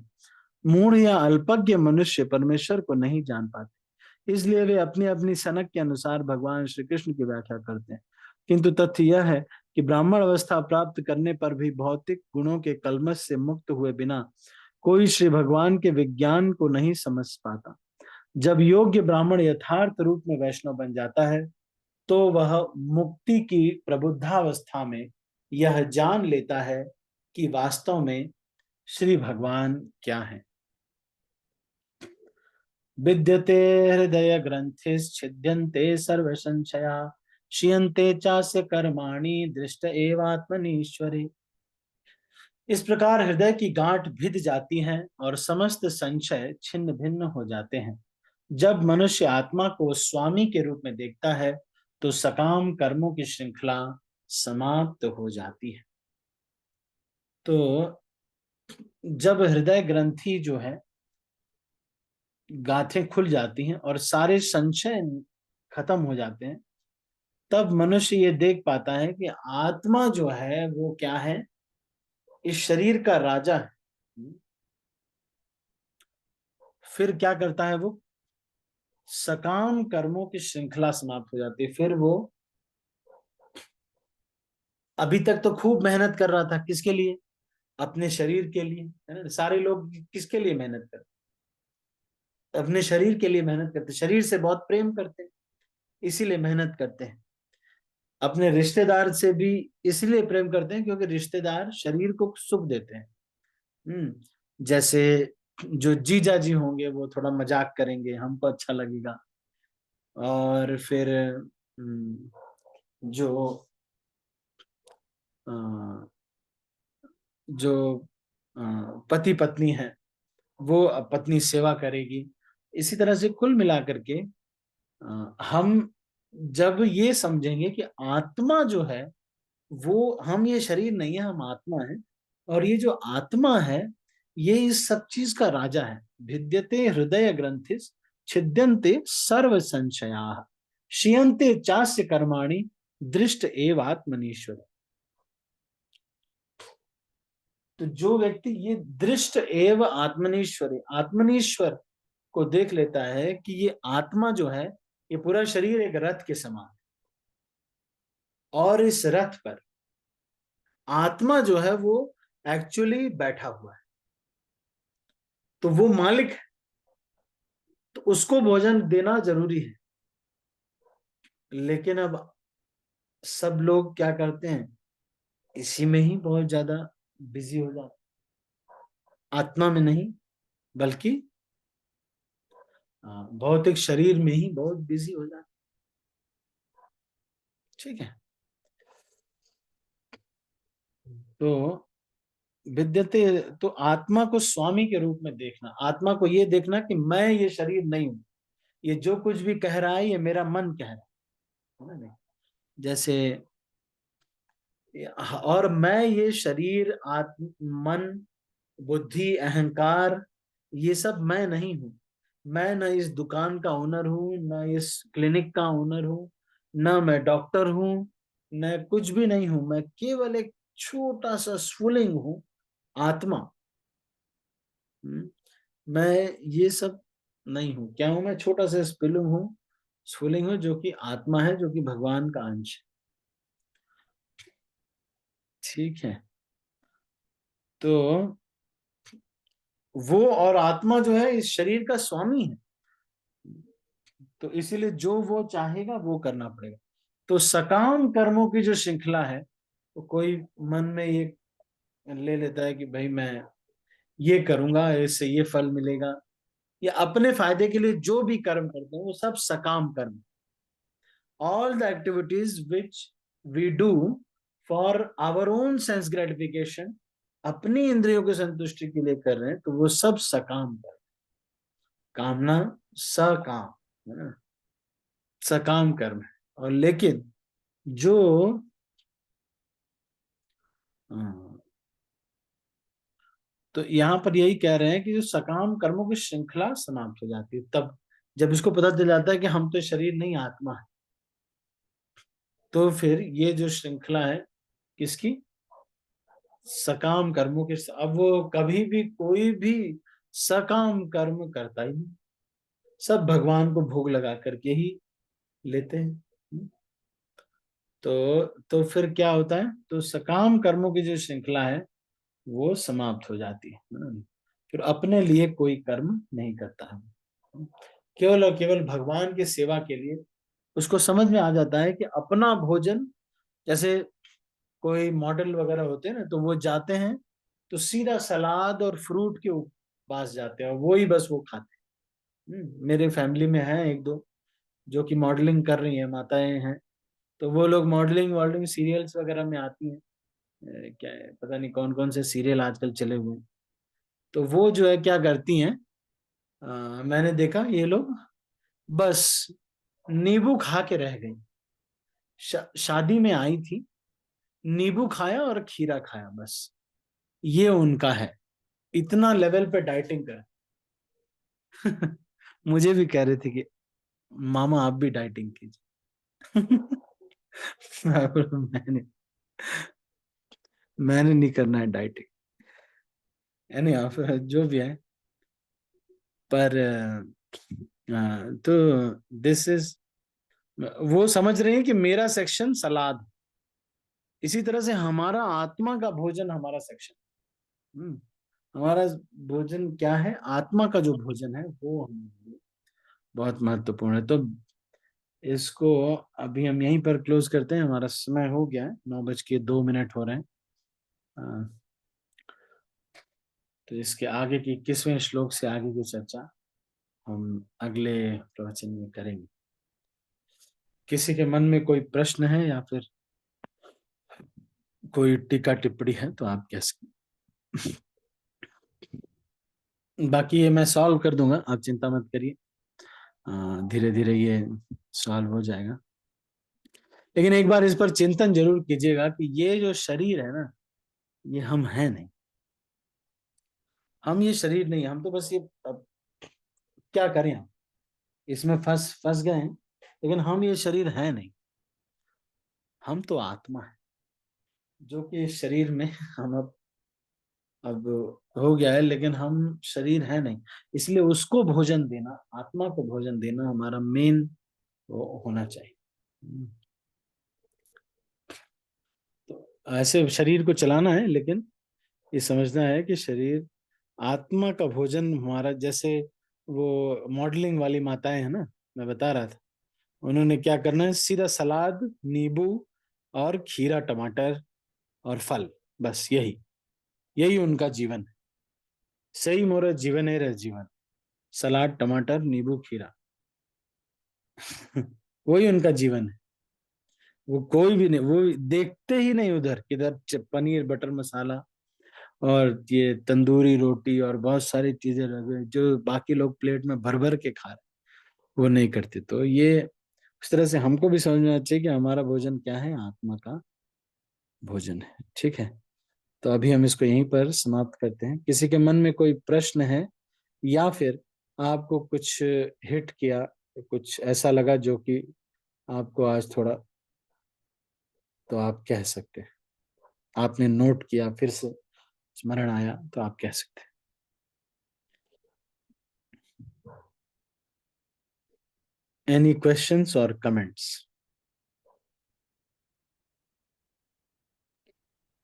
[SPEAKER 1] मूढ़ या अल्पज्ञ मनुष्य परमेश्वर को नहीं जान पाते, इसलिए वे अपनी अपनी सनक के अनुसार भगवान श्री कृष्ण की व्याख्या करते हैं। किंतु तथ्य यह है कि ब्राह्मण अवस्था प्राप्त करने पर भी भौतिक गुणों के कलमश से मुक्त हुए बिना कोई श्री भगवान के विज्ञान को नहीं समझ पाता। जब योग्य ब्राह्मण यथार्थ रूप में वैष्णव बन जाता है, तो वह मुक्ति की प्रबुद्धावस्था में यह जान लेता है कि वास्तव में श्री भगवान क्या है। विद्यते हृदय ग्रंथिश्छिद्यन्ते सर्व संशया, क्षीयन्ते चास्य कर्माणि दृष्ट एवात्मनीश्वरे। इस प्रकार हृदय की गांठ भिद जाती है और समस्त संशय छिन्न भिन्न हो जाते हैं। जब मनुष्य आत्मा को स्वामी के रूप में देखता है, तो सकाम कर्मों की श्रृंखला समाप्त हो जाती है। तो जब हृदय ग्रंथि जो है, गांठें खुल जाती हैं और सारे संशय खत्म हो जाते हैं, तब मनुष्य ये देख पाता है कि आत्मा जो है वो क्या है, इस शरीर का राजा है। फिर क्या करता है वो, सकाम कर्मों की श्रृंखला समाप्त हो जाती है। फिर वो अभी तक तो खूब मेहनत कर रहा था, किसके लिए, अपने शरीर के लिए, है ना। सारे लोग किसके लिए मेहनत करते, अपने शरीर के लिए मेहनत करते, शरीर से बहुत प्रेम करते हैं, इसीलिए मेहनत करते हैं। अपने रिश्तेदार से भी इसलिए प्रेम करते हैं क्योंकि रिश्तेदार शरीर को सुख देते हैं। जैसे जो जीजा जी होंगे वो थोड़ा मजाक करेंगे, हमको अच्छा लगेगा। और फिर जो अ, जो पति पत्नी है, वो पत्नी सेवा करेगी। इसी तरह से कुल मिलाकर के हम जब ये समझेंगे कि आत्मा जो है वो, हम ये शरीर नहीं है, हम आत्मा है, और ये जो आत्मा है ये इस सब चीज का राजा है। भिद्यते हृदय ग्रंथिस छिद्यन्ते सर्व संशया, क्षीयन्ते चास्य कर्माणि दृष्ट एव आत्मनीश्वर। तो जो व्यक्ति ये दृष्ट एव आत्मनीश्वर, आत्मनीश्वर को देख लेता है कि ये आत्मा जो है, ये पूरा शरीर एक रथ के समान है, और इस रथ पर आत्मा जो है वो एक्चुअली बैठा हुआ है, तो वो मालिक है, तो उसको भोजन देना जरूरी है। लेकिन अब सब लोग क्या करते हैं, इसी में ही बहुत ज्यादा बिजी हो जाते, आत्मा में नहीं, बल्कि भौतिक शरीर में ही बहुत बिजी हो जाते। ठीक है। तो विद्यते, तो आत्मा को स्वामी के रूप में देखना, आत्मा को ये देखना कि मैं ये शरीर नहीं हूं, ये जो कुछ भी कह रहा है ये मेरा मन कह रहा है ना, नहीं? जैसे, और मैं ये शरीर, आत्म, मन, बुद्धि, अहंकार, ये सब मैं नहीं हूं। मैं न इस दुकान का ओनर हूं, न इस क्लिनिक का ओनर हूं, न मैं डॉक्टर हूं, न कुछ भी नहीं हूं। मैं केवल एक छोटा सा स्फुलिंग हूं, आत्मा। हम्म, मैं ये सब नहीं हूं। क्या हूं मैं? छोटा सा स्फुलिंग हूं, स्फुलिंग हूं जो कि आत्मा है, जो कि भगवान का अंश है। ठीक है। तो वो और आत्मा जो है इस शरीर का स्वामी है, तो इसीलिए जो वो चाहेगा वो करना पड़ेगा। तो सकाम कर्मों की जो श्रृंखला है, तो कोई मन में ये ले लेता है कि भाई मैं ये करूंगा, इससे ये फल मिलेगा, या अपने फायदे के लिए जो भी कर्म करते हैं वो सब सकाम कर्म। All the activities which we do for our own sense gratification, अपनी इंद्रियों की संतुष्टि के लिए कर रहे हैं, तो वो सब सकाम कर्म। कामना सकाम है ना, सकाम कर्म है। और लेकिन जो हाँ, तो यहाँ पर यही कह रहे हैं कि जो सकाम कर्मों की श्रृंखला समाप्त हो जाती है तब, जब इसको पता चल जाता है कि हम तो शरीर नहीं आत्मा है, तो फिर ये जो श्रृंखला है किसकी, सकाम कर्मों के, अब वो कभी भी कोई भी सकाम कर्म करता ही नहीं, सब भगवान को भोग लगा करके ही लेते हैं। तो फिर क्या होता है, तो सकाम कर्मों की जो श्रृंखला है वो समाप्त हो जाती है ना? फिर अपने लिए कोई कर्म नहीं करता है, केवल और केवल भगवान की सेवा के लिए। उसको समझ में आ जाता है कि अपना भोजन, जैसे कोई मॉडल वगैरह होते हैं ना, तो वो जाते हैं तो सीधा सलाद और फ्रूट के पास जाते हैं और वो ही बस वो खाते हैं। मेरे फैमिली में है एक दो जो कि मॉडलिंग कर रही है, माताएं हैं, तो वो लोग मॉडलिंग वॉडलिंग सीरियल्स वगैरह में आती हैं। क्या है पता नहीं कौन कौन से सीरियल आजकल चले हुए हैं। तो वो जो है क्या करती हैं, मैंने देखा ये लोग बस नींबू खा के रह गई। शादी में आई थी, नींबू खाया और खीरा खाया, बस ये उनका है। इतना लेवल पे डाइटिंग कर। मुझे भी कह रहे थे कि मामा आप भी डाइटिंग कीजिए। मैंने मैंने नहीं करना है डाइटिंग, यानी आप जो भी है, पर तो दिस इज, वो समझ रहे हैं कि मेरा सेक्शन सलाद, इसी तरह से हमारा आत्मा का भोजन हमारा सेक्शन। हम्म, हमारा भोजन क्या है, आत्मा का जो भोजन है वो हमारे लिए बहुत महत्वपूर्ण है। तो इसको अभी हम यहीं पर क्लोज करते हैं, हमारा समय हो गया है, 9:02 हो रहे हैं। अ, तो इसके आगे की 21वें श्लोक से आगे की चर्चा हम अगले प्रवचन में करेंगे। किसी के मन में कोई प्रश्न है या फिर कोई टीका टिप्पणी है तो आप कह सकते हैं। बाकी ये मैं सॉल्व कर दूंगा, आप चिंता मत करिए, धीरे धीरे ये सॉल्व हो जाएगा। लेकिन एक बार इस पर चिंतन जरूर कीजिएगा कि ये जो शरीर है ना, ये हम हैं नहीं, हम ये शरीर नहीं, हम तो बस ये, अब क्या करें, हम इसमें फंस फंस गए हैं, लेकिन हम ये शरीर है नहीं, हम तो आत्मा है, जो कि इस शरीर में हम अब हो गया है, लेकिन हम शरीर है नहीं। इसलिए उसको भोजन देना, आत्मा को भोजन देना हमारा मेन वो होना चाहिए। तो ऐसे शरीर को चलाना है, लेकिन ये समझना है कि शरीर आत्मा का भोजन हमारा, जैसे वो मॉडलिंग वाली माताएं है ना, मैं बता रहा था, उन्होंने क्या करना है, सीधा सलाद, नींबू और खीरा टमाटर और फल, बस यही, यही उनका जीवन है। सही मोरा जीवन है रे जीवन, सलाद टमाटर नींबू खीरा। वही उनका जीवन है। वो कोई भी नहीं, वो देखते ही नहीं उधर किधर पनीर बटर मसाला और ये तंदूरी रोटी और बहुत सारी चीजें रखे जो बाकी लोग प्लेट में भर भर के खा रहे, वो नहीं करते। तो ये उस तरह से हमको भी समझना चाहिए कि हमारा भोजन क्या है, आत्मा का भोजन है। ठीक है, तो अभी हम इसको यहीं पर समाप्त करते हैं। किसी के मन में कोई प्रश्न है, या फिर आपको कुछ हिट किया, कुछ ऐसा लगा जो कि आपको आज थोड़ा, तो आप कह सकते हैं, आपने नोट किया, फिर से स्मरण आया, तो आप कह सकते हैं। एनी क्वेश्चंस और कमेंट्स?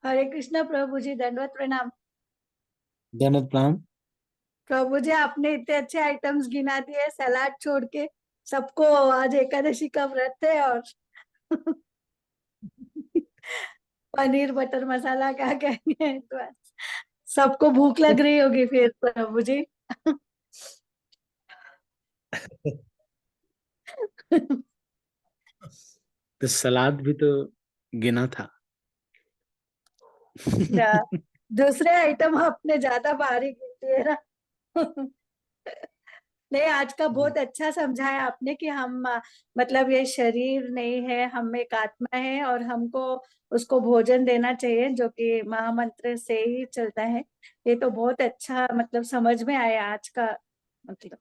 [SPEAKER 2] हरे कृष्णा प्रभु जी, दंडवत प्रणाम।
[SPEAKER 1] धन्यवाद प्रणाम।
[SPEAKER 2] प्रभु जी, आपने इतने अच्छे आइटम्स गिना दिए सलाद छोड़ के। सबको आज एकादशी का व्रत है, और पनीर बटर मसाला क्या कहेंगे, तो सबको भूख लग रही होगी फिर प्रभु जी।
[SPEAKER 1] तो सलाद भी तो गिना था।
[SPEAKER 2] दूसरे आइटम आपने ज्यादा भारी गिन दिए ना। नहीं, आज का बहुत अच्छा समझाया आपने कि हम मतलब ये शरीर नहीं है, हम एक आत्मा है, और हमको उसको भोजन देना चाहिए जो कि महामंत्र से ही चलता है। ये तो बहुत अच्छा मतलब समझ में आया आज का मतलब।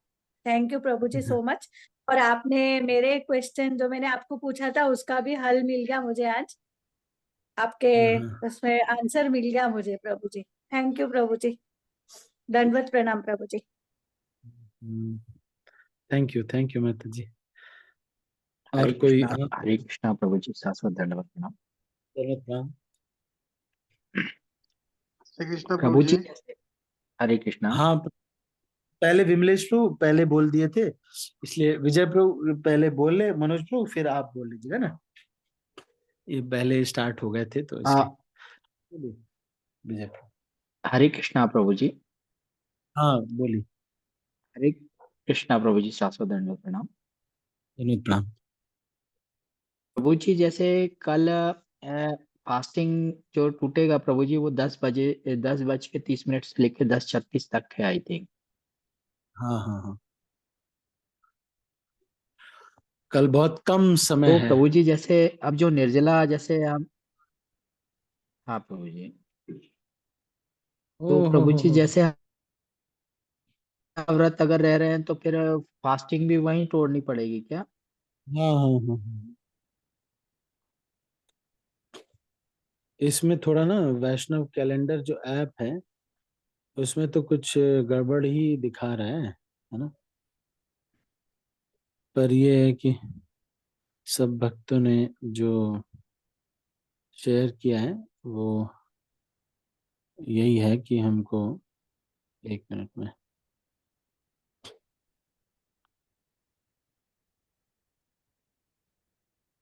[SPEAKER 2] थैंक यू प्रभु जी सो मच। और आपने मेरे क्वेश्चन जो मैंने आपको पूछा था उसका भी हल मिल गया मुझे आज। आपके उसमें आंसर मिल गया मुझे प्रभु जी। थैंक यू प्रभु जी। दंडवत प्रणाम प्रभु जी।
[SPEAKER 1] थैंक यू माता जी।
[SPEAKER 3] हरे
[SPEAKER 1] और कोई?
[SPEAKER 3] कृष्णा।
[SPEAKER 1] हाँ,
[SPEAKER 3] हरे कृष्णा प्रभु जी, शाश्वत दंडवत प्रणाम।
[SPEAKER 1] धन्यवाद प्रणाम।
[SPEAKER 4] श्री कृष्ण प्रभु
[SPEAKER 3] प्रभु
[SPEAKER 4] जी।
[SPEAKER 3] जी, हरे कृष्णा।
[SPEAKER 1] हाँ, पहले विमलेश प्रभु पहले बोल दिए थे, इसलिए विजय प्रभु पहले बोल ले, मनोज प्रभु फिर आप बोल लीजिएगा ना, ये पहले स्टार्ट हो गए थे तो इसलिए।
[SPEAKER 3] हाँ,
[SPEAKER 1] बोलिए, विजय प्रभु।
[SPEAKER 3] हरे कृष्णा प्रभु जी।
[SPEAKER 1] हाँ बोलिए।
[SPEAKER 3] हरे कृष्णा प्रभु जी, शाश्वत दंडवत प्रणाम।
[SPEAKER 1] धन्यवाद प्रणाम।
[SPEAKER 3] प्रभु जी, जैसे कल फास्टिंग जो टूटेगा प्रभु जी, वो 10 बजे, 10 बज के 30 मिनट से लेकर 10:36 तक है, आई थिंक।
[SPEAKER 1] हाँ हाँ हाँ, कल बहुत कम समय
[SPEAKER 3] तो
[SPEAKER 1] है।
[SPEAKER 3] प्रभु जी, जैसे अब जो निर्जला, जैसे हम, हाँ प्रभु जी,
[SPEAKER 1] ओ
[SPEAKER 3] तो प्रभु जी
[SPEAKER 1] हो
[SPEAKER 3] जैसे व्रत अगर रह रहे हैं तो फिर फास्टिंग भी वहीं तोड़नी पड़ेगी क्या?
[SPEAKER 1] हाँ हाँ हाँ हाँ। इसमें थोड़ा ना वैष्णव कैलेंडर जो ऐप है, उसमें तो कुछ गड़बड़ ही दिखा रहा है ना। पर ये है कि सब भक्तों ने जो शेयर किया है वो यही है कि हमको, एक मिनट में,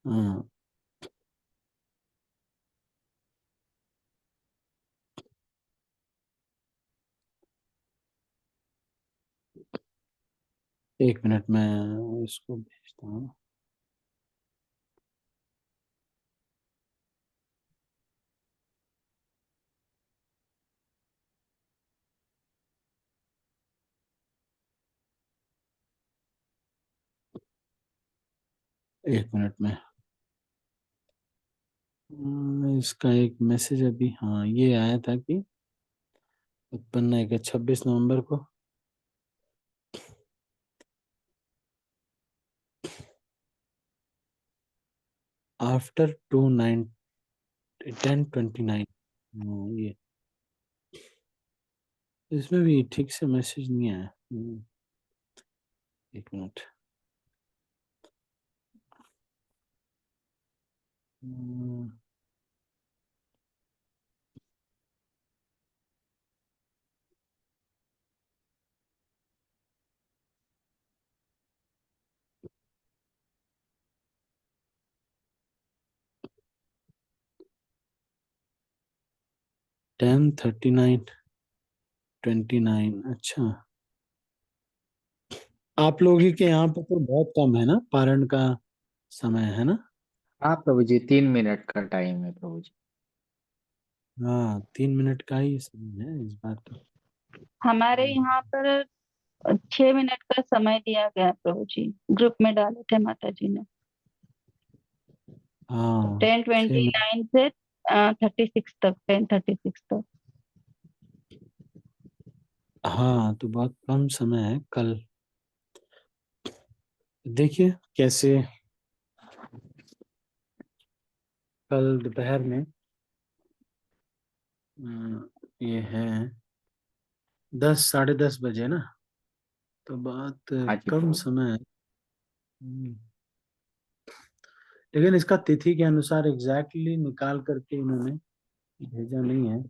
[SPEAKER 1] हाँ, एक मिनट में इसको भेजता हूँ। एक मिनट में। इसका एक मैसेज अभी, हाँ ये आया था कि उत्पन्न है कि 26 नवंबर को। आफ्टर 10:29। ये इसमें भी ठीक से मैसेज नहीं आया। एक मिनट। हम्म, 10:39 29। अच्छा, आप लोगों के यहाँ पर तो बहुत कम है ना पारण का समय, है ना?
[SPEAKER 3] हाँ प्रभु जी, 3 मिनट का टाइम है प्रभु जी।
[SPEAKER 1] हाँ, 3 मिनट का ही समय है इस बार तो।
[SPEAKER 4] हमारे यहाँ पर 6 मिनट का समय दिया गया है प्रभु जी, ग्रुप में डाले थे माता जी ने।
[SPEAKER 1] हाँ, 6 मिनट।
[SPEAKER 4] 10:29 से 36 तक, 10:36 तक।
[SPEAKER 1] हाँ, तो बहुत कम समय है कल। देखिए कैसे कल दोपहर में ये है 10 साढ़े 10 बजे ना, तो बहुत
[SPEAKER 3] हाँ जी
[SPEAKER 1] कम
[SPEAKER 3] प्रभु जी।
[SPEAKER 1] समय है। लेकिन इसका तिथि के अनुसार एग्जैक्टली निकाल करके इन्होंने भेजा नहीं है।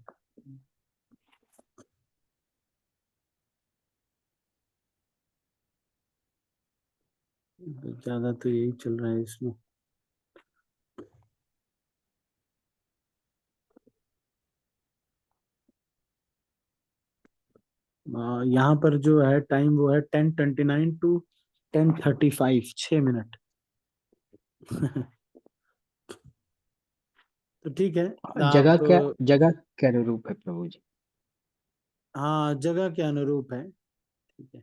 [SPEAKER 1] ज्यादा तो यही चल रहा है इसमें। यहाँ पर जो है टाइम वो है 10:29 to 10:35, 6 मिनट। तो ठीक है, आप
[SPEAKER 3] जगह क्या रूप है प्रभु जी?
[SPEAKER 1] हाँ जगह के अनुरूप है, ठीक है,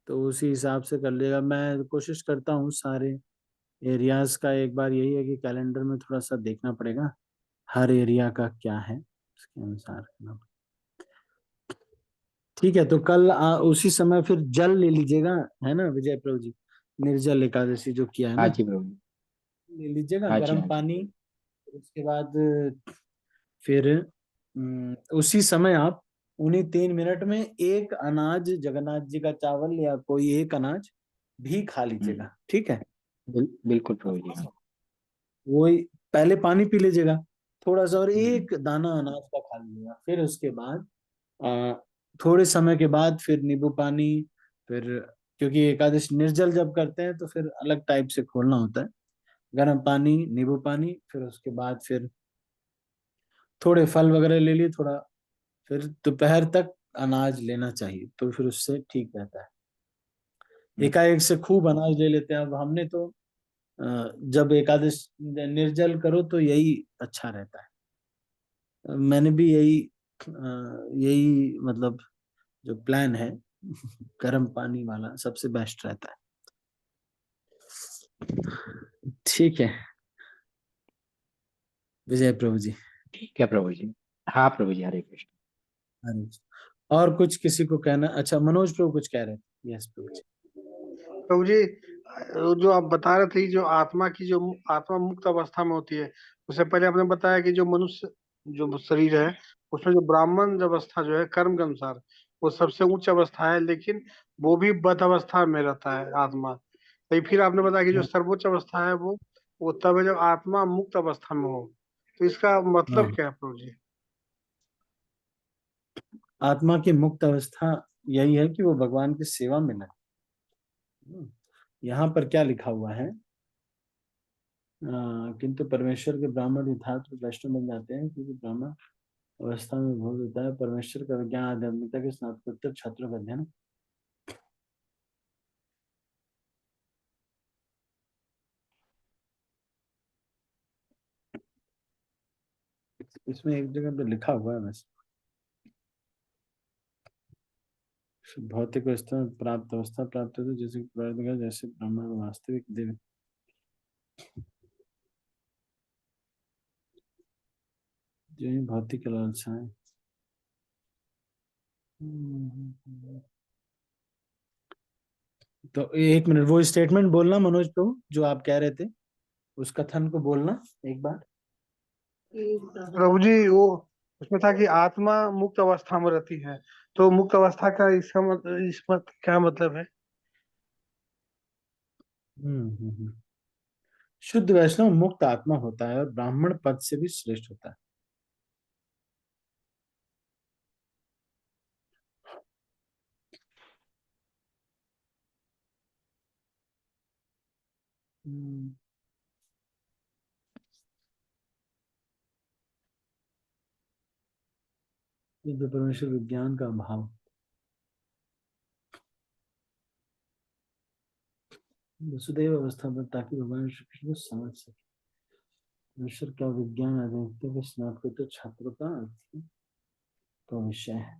[SPEAKER 1] तो उसी हिसाब से कर लेगा। मैं कोशिश करता हूँ सारे एरियाज का, एक बार यही है कि कैलेंडर में थोड़ा सा देखना पड़ेगा हर एरिया का क्या है, उसके अनुसार करना। ठीक है, तो कल उसी समय फिर जल ले लीजिएगा, है ना विजय प्रभु जी? निर्जल एकादशी जो किया है
[SPEAKER 3] हाँ
[SPEAKER 1] ना,
[SPEAKER 3] जी प्रभु जी।
[SPEAKER 1] ले लीजिएगा
[SPEAKER 3] हाँ जी,
[SPEAKER 1] गर्म
[SPEAKER 3] हाँ जी।
[SPEAKER 1] पानी। उसके बाद फिर उसी समय आप उन्हीं 3 मिनट में एक अनाज जगन्नाथ जी का चावल या कोई एक अनाज भी खा
[SPEAKER 3] हम्म,
[SPEAKER 1] लीजिएगा, ठीक है?
[SPEAKER 3] बिल्कुल प्रभु जी, हाँ।
[SPEAKER 1] वही पहले पानी पी लीजिएगा थोड़ा सा, और
[SPEAKER 3] हम्म,
[SPEAKER 1] एक दाना अनाज का खा लीजिएगा। फिर उसके बाद आ, थोड़े समय के बाद फिर नींबू पानी, फिर क्योंकि एकादश निर्जल जब करते हैं तो फिर अलग टाइप से खोलना होता है, गर्म पानी नींबू पानी, फिर उसके बाद फिर थोड़े फल वगैरह ले लिए थोड़ा, फिर दोपहर तक अनाज लेना चाहिए, तो फिर उससे ठीक रहता है।
[SPEAKER 3] हम्म,
[SPEAKER 1] एकाएक से खूब अनाज ले लेते हैं। अब हमने तो जब एकादश निर्जल करो तो यही अच्छा रहता है। मैंने भी यही मतलब जो प्लान है गर्म पानी वाला सबसे बेस्ट रहता है। ठीक है विजय प्रभु जी।
[SPEAKER 3] ठीक है प्रभु जी। हाँ प्रभु जी, हरे कृष्ण।
[SPEAKER 1] हरे कृष्ण। और कुछ किसी को कहना? अच्छा, मनोज प्रभु कुछ कह रहे थे? यस प्रभु जी।
[SPEAKER 5] प्रभु जी, जो आप बता रहे थे, जो आत्मा की जो आत्मा मुक्त अवस्था में होती है, उससे पहले आपने बताया कि जो मनुष्य जो शरीर है, उसमें जो ब्राह्मण अवस्था जो है कर्म के अनुसार वो सबसे उच्च अवस्था है, लेकिन वो भी बद अवस्था में रहता है आत्मा। तो फिर आपने बताया कि जो
[SPEAKER 1] हाँ
[SPEAKER 5] सर्वोच्च अवस्था है वो तब है जब आत्मा मुक्त अवस्था में हो। तो इसका मतलब
[SPEAKER 1] हाँ,
[SPEAKER 5] क्या है प्रभु जी?
[SPEAKER 1] आत्मा की मुक्त अवस्था यही है कि वो भगवान की सेवा में लगे। यहाँ पर क्या लिखा हुआ है? किंतु परमेश्वर के ब्राह्मण यथार्थ वैष्णव बन जाते हैं, क्योंकि ब्राह्मण अवस्था में भोग होता है परमेश्वर का विज्ञान आध्यात्मिकता के स्नातकोत्तर छात्रों का अध्ययन। इसमें एक जगह पे लिखा हुआ है वैसे, भौतिक अवस्था में प्राप्त अवस्था प्राप्त होती है, जैसे कि प्रारब्ध का, जैसे ब्रह्मा का वास्तविक देव। जो ये भौतिक लालसाएं। तो एक मिनट, वो स्टेटमेंट बोलना मनोज प्रभु जो आप कह रहे थे, उस कथन को बोलना एक बार।
[SPEAKER 5] प्रभु जी, वो उसमें था कि आत्मा मुक्त अवस्था में रहती है, तो मुक्त अवस्था का इसमें क्या मतलब है?
[SPEAKER 1] हम्म। शुद्ध वैष्णव मुक्त आत्मा होता है और ब्राह्मण पद से भी श्रेष्ठ होता है। हम्म, शुद्ध परमेश्वर विज्ञान का अभाव। वसुदेव अवस्था में ताकि भगवान श्री कृष्ण को समझ सके। परमेश्वर का विज्ञान अधिकतर स्नातकोत्तर छात्रों का विषय है।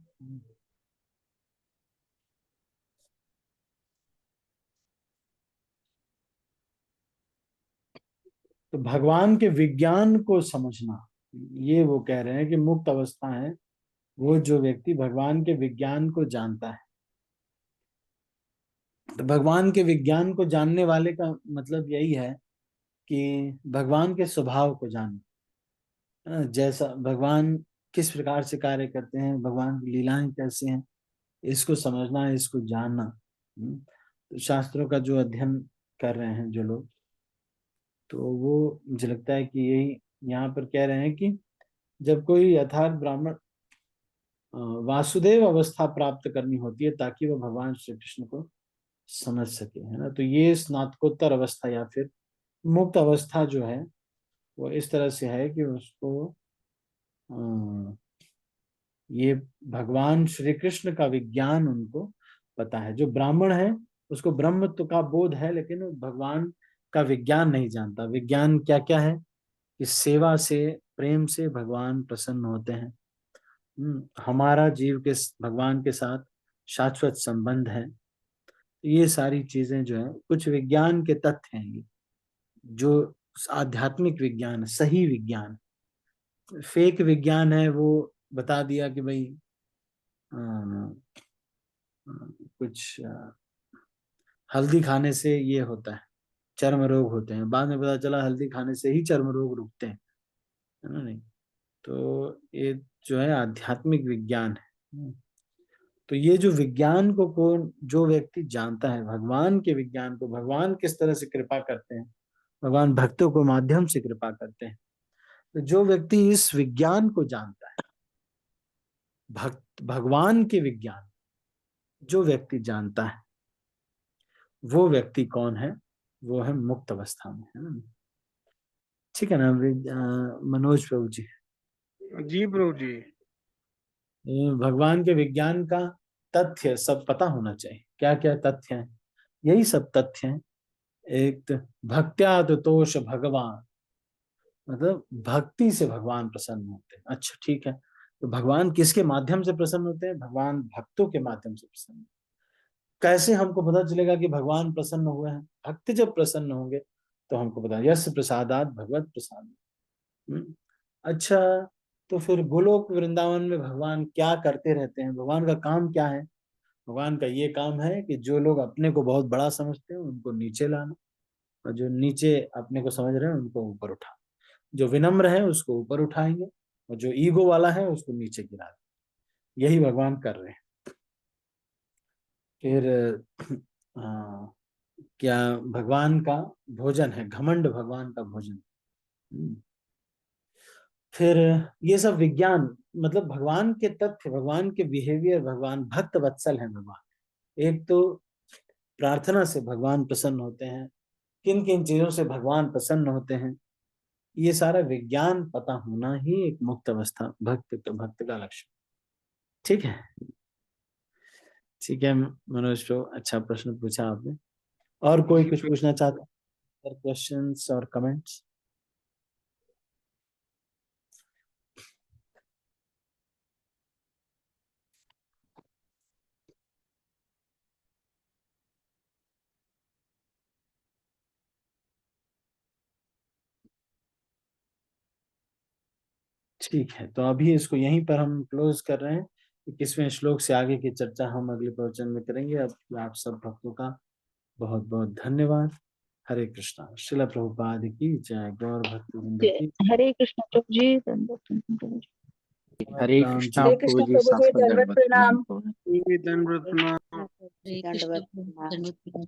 [SPEAKER 1] तो भगवान के विज्ञान को समझना, ये वो कह रहे हैं कि मुक्त अवस्था है वो जो व्यक्ति भगवान के विज्ञान को जानता है। तो भगवान के विज्ञान को जानने वाले का मतलब यही है कि भगवान के स्वभाव को जानना, जैसा भगवान किस प्रकार से कार्य करते हैं, भगवान की लीलाएं कैसे हैं, इसको समझना, इसको जानना। तो शास्त्रों का जो अध्ययन कर रहे हैं जो लोग, तो वो मुझे लगता है कि यही यहाँ पर कह रहे हैं कि जब कोई यथार्थ ब्राह्मण वासुदेव अवस्था प्राप्त करनी होती है ताकि वह भगवान श्री कृष्ण को समझ सके, है ना। तो ये स्नातकोत्तर अवस्था या फिर मुक्त अवस्था जो है वो इस तरह से है कि उसको ये भगवान श्री कृष्ण का विज्ञान उनको पता है। जो ब्राह्मण है उसको ब्रह्मत्व का बोध है, लेकिन वो भगवान का विज्ञान नहीं जानता। विज्ञान क्या क्या है कि सेवा से, प्रेम से भगवान प्रसन्न होते हैं। हमारा जीव के भगवान के साथ शाश्वत संबंध है। ये सारी चीजें जो है कुछ विज्ञान के तथ्य हैं, ये जो आध्यात्मिक विज्ञान है, सही विज्ञान। फेक विज्ञान है वो बता दिया कि भाई कुछ हल्दी खाने से ये होता है, चर्म रोग होते हैं। बाद में पता चला हल्दी खाने से ही चर्म रोग रुकते हैं, है ना। नहीं, तो ये जो है आध्यात्मिक विज्ञान है। तो ये जो विज्ञान को कौन, जो व्यक्ति जानता है भगवान के विज्ञान को, भगवान किस तरह से कृपा करते हैं, भगवान भक्तों को माध्यम से कृपा करते हैं, तो जो व्यक्ति इस विज्ञान को जानता है, भगवान के विज्ञान जो व्यक्ति जानता है, वो व्यक्ति कौन है? वो है मुक्त अवस्था में, है ना। ठीक है ना मनोज प्रभु जी?
[SPEAKER 5] जी प्रभु जी।
[SPEAKER 1] भगवान के विज्ञान का तथ्य सब पता होना चाहिए। क्या क्या तथ्य हैं? यही सब तथ्य हैं। एक भक्त्यातोष भगवान, मतलब भक्ति से भगवान प्रसन्न होते हैं। अच्छा ठीक है, तो भगवान किसके माध्यम से प्रसन्न होते हैं? भगवान भक्तों के माध्यम से प्रसन्न। कैसे हमको पता चलेगा कि भगवान प्रसन्न हुए हैं? भक्त जब प्रसन्न होंगे तो हमको पता, यस्य प्रसादात भगवत प्रसाद। अच्छा, तो फिर गोलोक वृंदावन में भगवान क्या करते रहते हैं? भगवान का काम क्या है? भगवान का ये काम है कि जो लोग अपने को बहुत बड़ा समझते हैं उनको नीचे लाना, और जो नीचे अपने को समझ रहे हैं उनको ऊपर उठा। जो विनम्र है उसको ऊपर उठाएंगे, और जो ईगो वाला है उसको नीचे गिरा देंगे। यही भगवान कर रहे हैं। फिर क्या भगवान का भोजन है, घमंड भगवान का भोजन। फिर ये सब विज्ञान, मतलब भगवान के तथ्य, भगवान के बिहेवियर। भगवान भक्त वत्सल है भगवान। एक तो प्रार्थना से भगवान प्रसन्न होते हैं, किन किन चीजों से भगवान प्रसन्न होते हैं, ये सारा विज्ञान पता होना ही एक मुक्त अवस्था भक्त का लक्ष्य। ठीक है, ठीक है मनोज तो अच्छा प्रश्न पूछा आपने। और कोई कुछ पूछना चाहता है? क्वेश्चंस और कमेंट्स? ठीक है, तो अभी इसको यहीं पर हम क्लोज कर रहे हैं। 21वें श्लोक से आगे की चर्चा हम अगले प्रवचन में करेंगे। अब आप सब भक्तों का बहुत बहुत धन्यवाद। हरे कृष्णा। श्रील प्रभुपाद की जय। गौर भक्ति वृंद की।
[SPEAKER 4] हरे कृष्ण प्रभु जी, दंडवत प्रभु जी।
[SPEAKER 3] हरे
[SPEAKER 1] राम जी।
[SPEAKER 3] कृष्णा
[SPEAKER 2] हरे
[SPEAKER 3] प्रभु
[SPEAKER 2] कृष्ण
[SPEAKER 3] जी,
[SPEAKER 2] प्रभु जी,
[SPEAKER 3] शाश्वत
[SPEAKER 2] दंडवत
[SPEAKER 3] दंडवत
[SPEAKER 2] प्रणाम।
[SPEAKER 3] प्रणाम।
[SPEAKER 5] दंडवत प्रणाम।
[SPEAKER 4] हरे कृष्ण प्रभु, दंडवत प्रणाम।